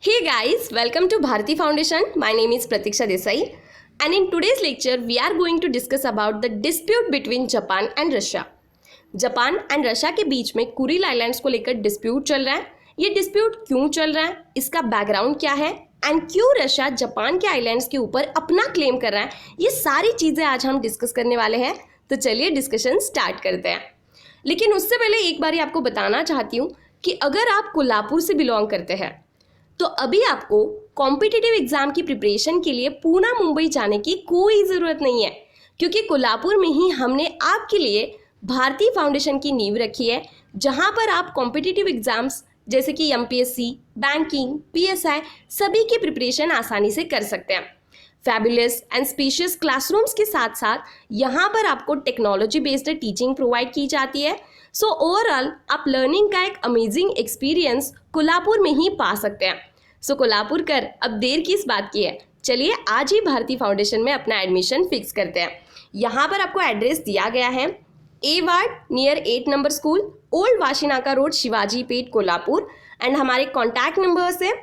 Hey guys, welcome to Bharati Foundation. My name is Pratiksha Desai and in today's lecture we are going to discuss about the dispute between Japan and Russia. Japan and Russia के बीच में Kuril islands को लेकर dispute चल रहा है. ये dispute क्यों चल रहा है, इसका बैकग्राउंड क्या है एंड क्यों रशिया जापान के आइलैंड्स के ऊपर अपना क्लेम कर रहा है, ये सारी चीज़ें आज हम डिस्कस करने वाले हैं. तो चलिए डिस्कशन स्टार्ट करते हैं. लेकिन उससे पहले एक बार आपको बताना चाहती हूँ कि अगर आप कोल्हापुर से बिलोंग करते हैं तो अभी आपको कॉम्पिटिटिव एग्जाम की प्रिपरेशन के लिए पूना मुंबई जाने की कोई ज़रूरत नहीं है, क्योंकि कोल्हापुर में ही हमने आपके लिए भारती फाउंडेशन की नींव रखी है, जहां पर आप कॉम्पिटिटिव एग्जाम्स जैसे कि एमपीएससी, बैंकिंग, पीएसआई सभी की प्रिपरेशन आसानी से कर सकते हैं. फैबुलस एंड स्पेशियस क्लासरूम्स के साथ साथ यहाँ पर आपको टेक्नोलॉजी बेस्ड टीचिंग प्रोवाइड की जाती है. सो ओवरऑल आप लर्निंग का एक अमेजिंग एक्सपीरियंस कोल्हापुर में ही पा सकते हैं. सो कोल्हापुर कर अब देर किस बात की है, चलिए आज ही भारती फाउंडेशन में अपना एडमिशन फिक्स करते हैं. यहाँ पर आपको एड्रेस दिया गया है A ward near 8 number school, old Washinaka road, Shivaji Peth, Kolhapur. And हमारे कॉन्टैक्ट नंबर्स है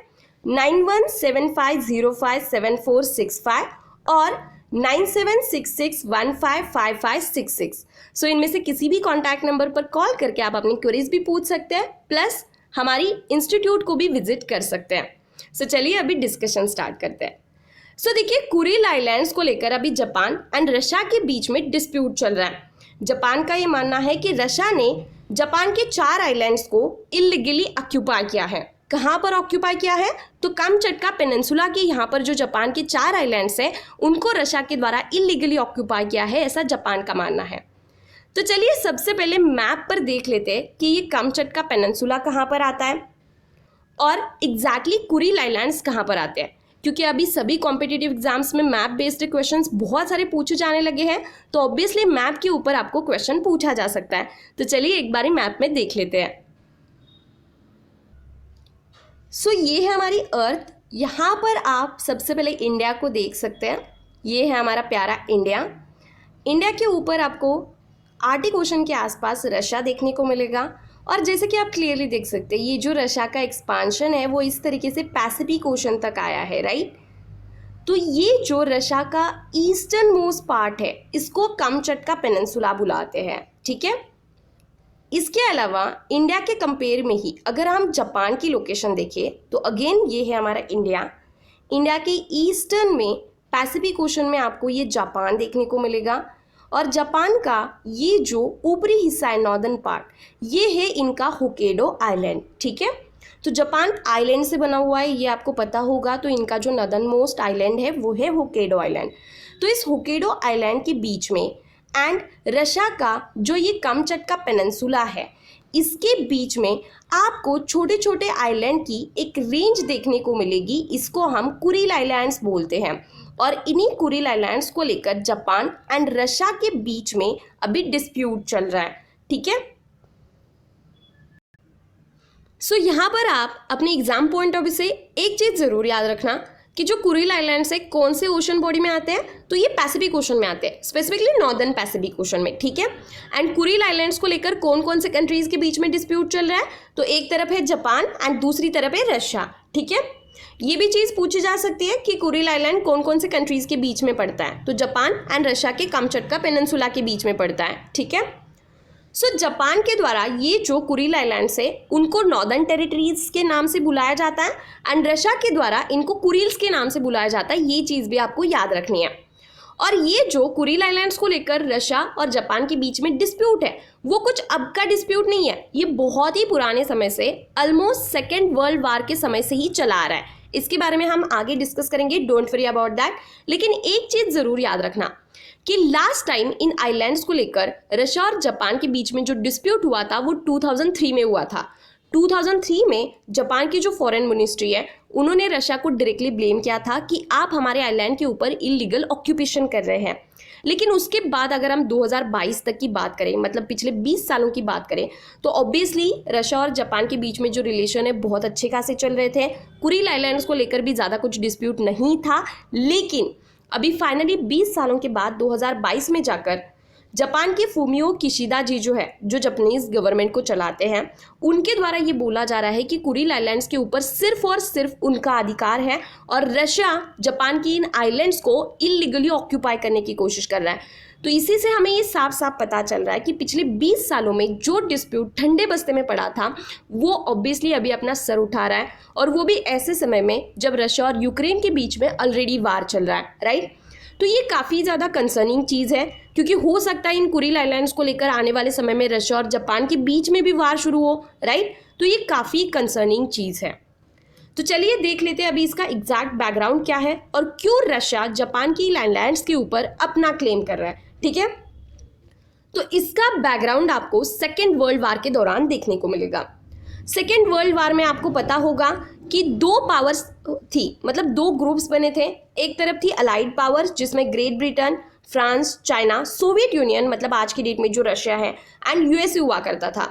9175057465 और 9766155566. सो इनमें से किसी भी कॉन्टैक्ट नंबर पर कॉल करके आप अपनी क्वेरीज भी पूछ सकते हैं, प्लस हमारी इंस्टीट्यूट को भी विजिट कर सकते हैं. सो चलिए अभी डिस्कशन स्टार्ट करते हैं. सो देखिए, कुरिल आइलैंड्स को लेकर अभी जापान एंड रशिया के बीच में डिस्प्यूट चल रहा है. जापान का ये मानना है कि रशिया ने जापान के 4 आइलैंड्स को इलीगली ऑक्यूपाई किया है. कहाँ पर ऑक्यूपाई किया है, तो कामचटका पेनिनसुला के यहाँ पर जो जापान के 4 आइलैंड्स हैं उनको रशिया के द्वारा इलीगली ऑक्यूपाई किया है, ऐसा जापान का मानना है. तो चलिए सबसे पहले मैप पर देख लेते हैं कि ये कामचटका पेनिनसुला कहाँ पर आता है और एग्जैक्टली कुरिल आइलैंड्स कहाँ पर आते हैं, क्योंकि अभी सभी कॉम्पिटिटिव एग्जाम्स में मैप बेस्ड क्वेश्चंस बहुत सारे पूछे जाने लगे हैं, तो ऑब्वियसली मैप के ऊपर आपको क्वेश्चन पूछा जा सकता है. तो चलिए एक बारी मैप में देख लेते हैं. सो ये है हमारी अर्थ. यहाँ पर आप सबसे पहले इंडिया को देख सकते हैं. ये है हमारा प्यारा इंडिया. इंडिया के ऊपर आपको आर्टिक ओशन के आसपास रशिया देखने को मिलेगा. और जैसे कि आप क्लियरली देख सकते हैं, ये जो रशिया का एक्सपांशन है वो इस तरीके से पैसिफिक ओशन तक आया है, राइट. तो ये जो रशिया का ईस्टर्न मोस्ट पार्ट है इसको कामचटका पेनिनसुला बुलाते हैं, ठीक है. इसके अलावा इंडिया के कंपेयर में ही अगर हम जापान की लोकेशन देखें तो अगेन ये है हमारा इंडिया. इंडिया के ईस्टर्न में पैसिफिक ओशन में आपको ये जापान देखने को मिलेगा. और जापान का ये जो ऊपरी हिस्सा है नॉर्दर्न पार्ट, ये है इनका होक्काइडो आइलैंड, ठीक है. तो जापान आइलैंड से बना हुआ है, ये आपको पता होगा. तो इनका जो नॉर्दर्न मोस्ट आइलैंड है वो है होक्काइडो आइलैंड. तो इस होक्काइडो आइलैंड के बीच में एंड रशिया का जो ये कामचटका पेनिनसुला है इसके बीच में आपको छोटे छोटे आइलैंड की एक रेंज देखने को मिलेगी. इसको हम कुरिल आइलैंड्स बोलते हैं. और इन्हीं कुरिल आइलैंड्स को लेकर जापान एंड रशिया के बीच में अभी डिस्प्यूट चल रहा है, ठीक है. सो यहाँ पर आप अपने एग्जाम पॉइंट ऑफ व्यू से एक चीज़ ज़रूर याद रखना कि जो कुरिल आइलैंड्स है कौन से ओशन बॉडी में आते हैं, तो ये पैसिफिक ओशन में आते हैं, स्पेसिफिकली नॉर्दर्न पैसिफिक ओशन में, ठीक है. एंड कुरिल आइलैंड्स को लेकर कौन कौन से कंट्रीज के बीच में डिस्प्यूट चल रहा है, तो एक तरफ है जापान एंड दूसरी तरफ है रशिया, ठीक है. ये भी चीज़ पूछी जा सकती है कि कुरिल आइलैंड कौन कौन से कंट्रीज के बीच में पड़ता है, तो जापान एंड रशिया के कामचटका पेनिनसुला के बीच में पड़ता है, ठीक है. सो जापान के द्वारा ये जो कुरिल आइलैंड्स है उनको नॉर्दर्न टेरिटरीज के नाम से बुलाया जाता है एंड रशिया के द्वारा इनको कुरिल्स के नाम से बुलाया जाता है. ये चीज़ भी आपको याद रखनी है. और ये जो कुरिल आइलैंड्स को लेकर रशिया और जापान के बीच में डिस्प्यूट है वो कुछ अब का डिस्प्यूट नहीं है, ये बहुत ही पुराने समय से ऑलमोस्ट सेकेंड वर्ल्ड वार के समय से ही चला आ रहा है. इसके बारे में हम आगे डिस्कस करेंगे, डोंट वरी अबाउट दैट. लेकिन एक चीज़ ज़रूर याद रखना कि लास्ट टाइम इन आइलैंड्स को लेकर रशिया और जापान के बीच में जो डिस्प्यूट हुआ था वो 2003 में हुआ था. 2003 में जापान की जो फॉरेन मिनिस्ट्री है उन्होंने रशिया को डायरेक्टली ब्लेम किया था कि आप हमारे आइलैंड के ऊपर इलीगल ऑक्यूपेशन कर रहे हैं. लेकिन उसके बाद अगर हम 2022 तक की बात करें, मतलब पिछले 20 सालों की बात करें, तो ऑब्वियसली रशिया और जापान के बीच में जो रिलेशन है बहुत अच्छे खासे चल रहे थे. कुरिल आइलैंड्स को लेकर भी ज़्यादा कुछ डिस्प्यूट नहीं था. लेकिन अभी फाइनली 20 सालों के बाद 2022 में जाकर जापान के फूमियो किशिदा जी जो है, जो जापानीज गवर्नमेंट को चलाते हैं, उनके द्वारा ये बोला जा रहा है कि कुरिल आइलैंड्स के ऊपर सिर्फ और सिर्फ उनका अधिकार है और रशिया जापान की इन आइलैंड्स को इलीगली ऑक्यूपाई करने की कोशिश कर रहा है। तो इसी से हमें ये साफ साफ पता चल रहा है कि पिछले 20 सालों में जो डिस्प्यूट ठंडे बस्ते में पड़ा था वो ऑब्वियसली अभी अपना सर उठा रहा है, और वो भी ऐसे समय में जब रशिया और यूक्रेन के बीच में ऑलरेडी वार चल रहा है, राइट। तो ये काफ़ी ज़्यादा कंसर्निंग चीज़ है, क्योंकि हो सकता है इन कुरिल आइलैंड्स को लेकर आने वाले समय में रशिया और जापान के बीच में भी वार शुरू हो, राइट। तो ये काफ़ी कंसर्निंग चीज़ है। तो चलिए देख लेते हैं अभी इसका एग्जैक्ट बैकग्राउंड क्या है और क्यों रशिया जापान की आइलैंड्स के ऊपर अपना क्लेम कर रहा है, ठीक है। तो इसका बैकग्राउंड आपको सेकेंड वर्ल्ड वार के दौरान देखने को मिलेगा। सेकेंड वर्ल्ड वार में आपको पता होगा कि दो पावर्स थी, मतलब दो ग्रुप्स बने थे। एक तरफ थी अलाइड पावर्स जिसमें great Britain, France, China, Soviet union मतलब आज की डेट में जो रशिया है, एंड यूएसए हुआ करता था।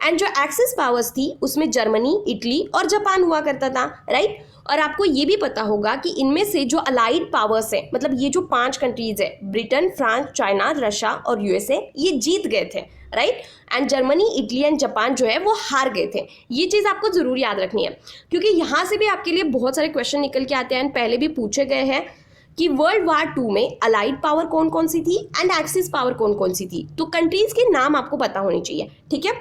एंड जो एक्सिस पावर्स थी उसमें जर्मनी, इटली और जापान हुआ करता था, राइट। और आपको ये भी पता होगा कि इनमें से जो अलाइड पावर्स है, मतलब ये जो 5 कंट्रीज है, ब्रिटेन, फ्रांस, चाइना, रशिया और यूएसए, ये जीत गए थे, right. And Germany, Italy and Japan जो है वो हार गए थे। ये चीज़ आपको ज़रूर याद रखनी है, क्योंकि यहाँ से भी आपके लिए बहुत सारे क्वेश्चन निकल के आते हैं, पहले भी पूछे गए हैं कि वर्ल्ड वार 2 में अलाइड पावर कौन कौन सी थी एंड एक्सिस पावर कौन कौन सी थी। तो कंट्रीज के नाम आपको पता होने चाहिए, ठीक है।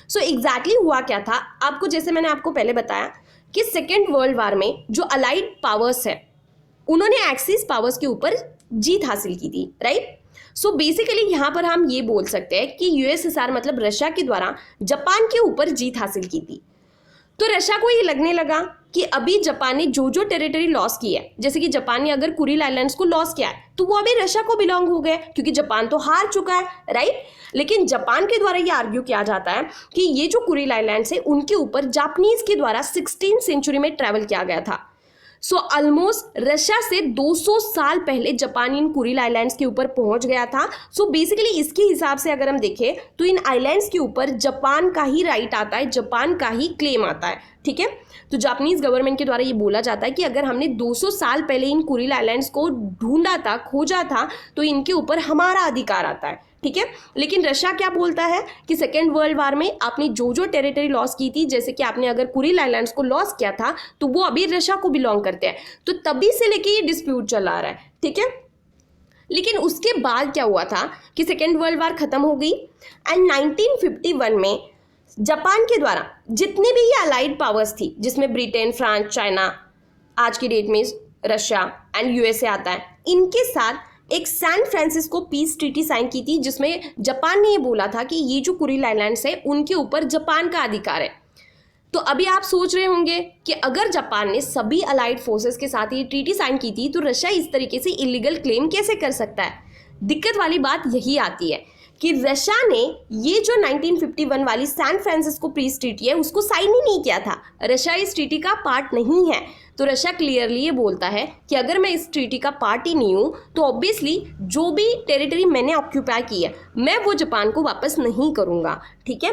सो एग्जैक्टली हुआ क्या था आपको, जैसे मैंने आपको पहले बताया कि सेकेंड वर्ल्ड वार में जो अलाइड पावर्स है उन्होंने एक्सिस पावर्स के ऊपर जीत हासिल की थी, राइट। सो बेसिकली यहाँ पर हम ये बोल सकते हैं कि यूएसएसआर मतलब रशिया के द्वारा जापान के ऊपर जीत हासिल की थी। तो रशिया को ये लगने लगा कि अभी जापान ने जो जो टेरिटरी लॉस की है, जैसे कि जापान ने अगर कुरिल आइलैंड्स को लॉस किया है तो वो अभी रशिया को बिलोंग हो गए, क्योंकि जापान तो हार चुका है, राइट। लेकिन जापान के द्वारा ये आर्ग्यू किया जाता है कि ये जो कुरिल आइलैंड्स है उनके ऊपर जापानीज के द्वारा 16वीं सेंचुरी में ट्रैवल किया गया था। सो ऑलमोस्ट रशिया से 200 साल पहले जापान इन कुरिल आइलैंड्स के ऊपर पहुंच गया था। सो बेसिकली इसके हिसाब से अगर हम देखें तो इन आइलैंड्स के ऊपर जापान का ही राइट आता है, जापान का ही क्लेम आता है, ठीक है। तो जापानीज गवर्नमेंट के द्वारा ये बोला जाता है कि अगर हमने 200 साल पहले इन कुरिल आइलैंड्स को ढूंढा था, खोजा था, तो इनके ऊपर हमारा अधिकार आता है, ठीक है। लेकिन रशिया क्या बोलता है कि सेकेंड वर्ल्ड वार में आपने जो जो टेरिटरी लॉस की थी, जैसे कि आपने अगर कुरिल आइलैंड्स को लॉस किया था तो वो अभी रशिया को बिलोंग करते हैं। तो तभी से लेके ये डिस्प्यूट चला रहा है, ठीक है। लेकिन उसके बाद क्या हुआ था कि सेकेंड वर्ल्ड वार खत्म हो गई एंड 1951 में जापान के द्वारा जितनी भी ये अलाइड पावर्स थी, जिसमें ब्रिटेन, फ्रांस, चाइना, आज की डेट में रशिया एंड यूएसए आता है, इनके साथ एक San Francisco peace treaty sign की थी, जिसमें जापान ने ये बोला था कि ये जो कुरिल आइलैंड्स है उनके ऊपर जापान का अधिकार है। तो अभी आप सोच रहे होंगे कि अगर जापान ने सभी अलाइड फोर्सेस के साथ ये ट्रीटी साइन की थी तो रशिया इस तरीके से इलीगल क्लेम कैसे कर सकता है। दिक्कत वाली बात यही आती है कि रशिया ने ये जो 1951 वाली सैन फ्रांसिस्को पीस ट्रीटी है उसको साइन ही नहीं किया था। रशिया इस ट्रीटी का पार्ट नहीं है। तो रशिया क्लियरली ये बोलता है कि अगर मैं इस ट्रीटी का पार्ट ही नहीं हूँ तो ऑब्वियसली जो भी टेरिटरी मैंने ऑक्यूपाई की है मैं वो जापान को वापस नहीं करूँगा, ठीक है।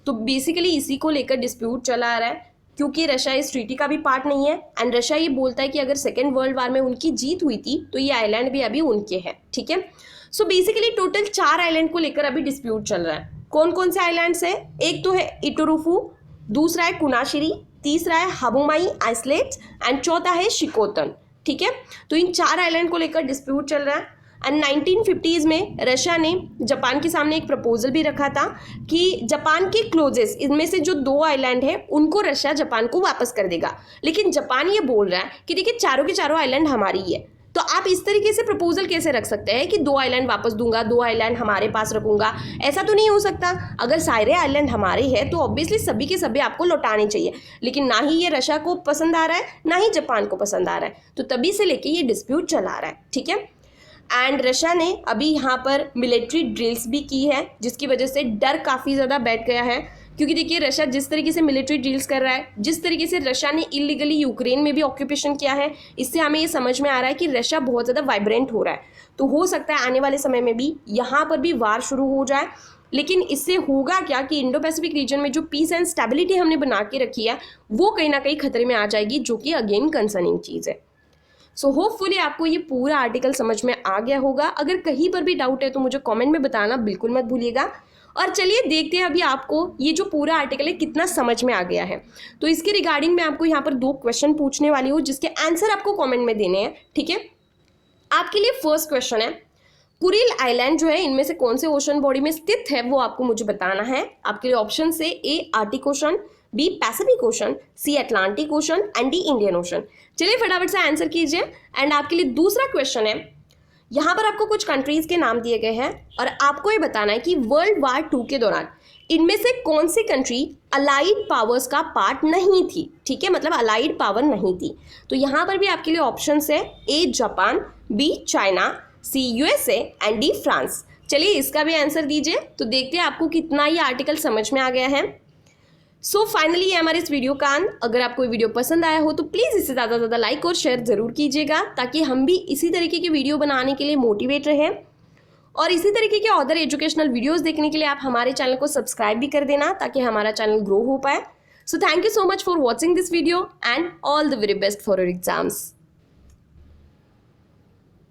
तो बेसिकली इसी को लेकर डिस्प्यूट चला आ रहा है, क्योंकि रशिया इस ट्रीटी का भी पार्ट नहीं है एंड रशिया ये बोलता है कि अगर सेकेंड वर्ल्ड वार में उनकी जीत हुई थी तो ये आइलैंड भी अभी उनके हैं, ठीक है। सो बेसिकली टोटल 4 आइलैंड को लेकर अभी डिस्प्यूट चल रहा है। कौन कौन से आइलैंड्स है? एक तो है इटोरुफू, दूसरा है कुनाशिरी, तीसरा है हाबुमाई आइसलेट्स एंड चौथा है शिकोतन, ठीक है। तो इन 4 आइलैंड को लेकर डिस्प्यूट चल रहा है एंड 1950s में रशिया ने जापान के सामने एक प्रपोजल भी रखा था कि जापान के क्लोजेस्ट इनमें से जो 2 आइलैंड है उनको रशिया जापान को वापस कर देगा। लेकिन जापान ये बोल रहा है कि देखिए चारों के चारों आइलैंड हमारी ही है। तो आप इस तरीके से प्रपोजल कैसे रख सकते हैं कि 2 आइलैंड वापस दूंगा, 2 आइलैंड हमारे पास रखूंगा? ऐसा तो नहीं हो सकता। अगर सारे आइलैंड हमारे हैं तो ऑब्वियसली सभी के सभी आपको लौटाने चाहिए। लेकिन ना ही ये रशिया को पसंद आ रहा है ना ही जापान को पसंद आ रहा है। तो तभी से लेके ये डिस्प्यूट चला रहा है, ठीक है। एंड रशिया ने अभी यहाँ पर मिलिट्री ड्रिल्स भी की है, जिसकी वजह से डर काफ़ी ज़्यादा बैठ गया है। क्योंकि देखिए रशिया जिस तरीके से मिलिट्री ड्रिल्स कर रहा है, जिस तरीके से रशिया ने इलीगली यूक्रेन में भी ऑक्यूपेशन किया है, इससे हमें ये समझ में आ रहा है कि रशिया बहुत ज़्यादा वाइब्रेंट हो रहा है। तो हो सकता है आने वाले समय में भी यहाँ पर भी वार शुरू हो जाए। लेकिन इससे होगा क्या कि इंडो पैसिफिक रीजन में जो पीस एंड स्टेबिलिटी हमने बना के रखी है वो कहीं ना कहीं खतरे में आ जाएगी, जो कि अगेन कंसर्निंग चीज़ है। सो होपफुली आपको ये पूरा आर्टिकल समझ में आ गया होगा। अगर कहीं पर भी डाउट है तो मुझे कमेंट में बताना बिल्कुल मत भूलिएगा। और चलिए देखते हैं अभी आपको ये जो पूरा आर्टिकल है कितना समझ में आ गया है। तो इसके रिगार्डिंग मैं आपको यहाँ पर 2 क्वेश्चन पूछने वाली हूँ जिसके आंसर आपको कमेंट में देने हैं, ठीक है। आपके लिए फर्स्ट क्वेश्चन है, कुरिल आइलैंड जो है इनमें से कौन से ओशन बॉडी में स्थित है वो आपको मुझे बताना है। आपके लिए ऑप्शन से A Arctic Ocean, B Pacific Ocean, C Atlantic Ocean and D Indian Ocean. चलिए फटाफट से आंसर कीजिए। एंड आपके लिए दूसरा क्वेश्चन है, यहाँ पर आपको कुछ कंट्रीज के नाम दिए गए हैं और आपको ये बताना है कि वर्ल्ड वार 2 के दौरान इनमें से कौन सी कंट्री अलाइड पावर्स का पार्ट नहीं थी, ठीक है, मतलब अलाइड पावर नहीं थी। तो यहाँ पर भी आपके लिए ऑप्शन है A Japan, B China, C USA and D France. चलिए इसका भी आंसर दीजिए तो देखते हैं आपको कितना ये आर्टिकल समझ में आ गया है। सो फाइनली ये हमारे इस वीडियो का अंत। अगर आपको ये वीडियो पसंद आया हो तो प्लीज़ इसे ज़्यादा से ज़्यादा लाइक और शेयर ज़रूर कीजिएगा ताकि हम भी इसी तरीके की वीडियो बनाने के लिए मोटिवेट रहें। और इसी तरीके के अदर एजुकेशनल वीडियोस देखने के लिए आप हमारे चैनल को सब्सक्राइब भी कर देना ताकि हमारा चैनल ग्रो हो पाए। So thank you so much for watching this video and all the very best for your exams.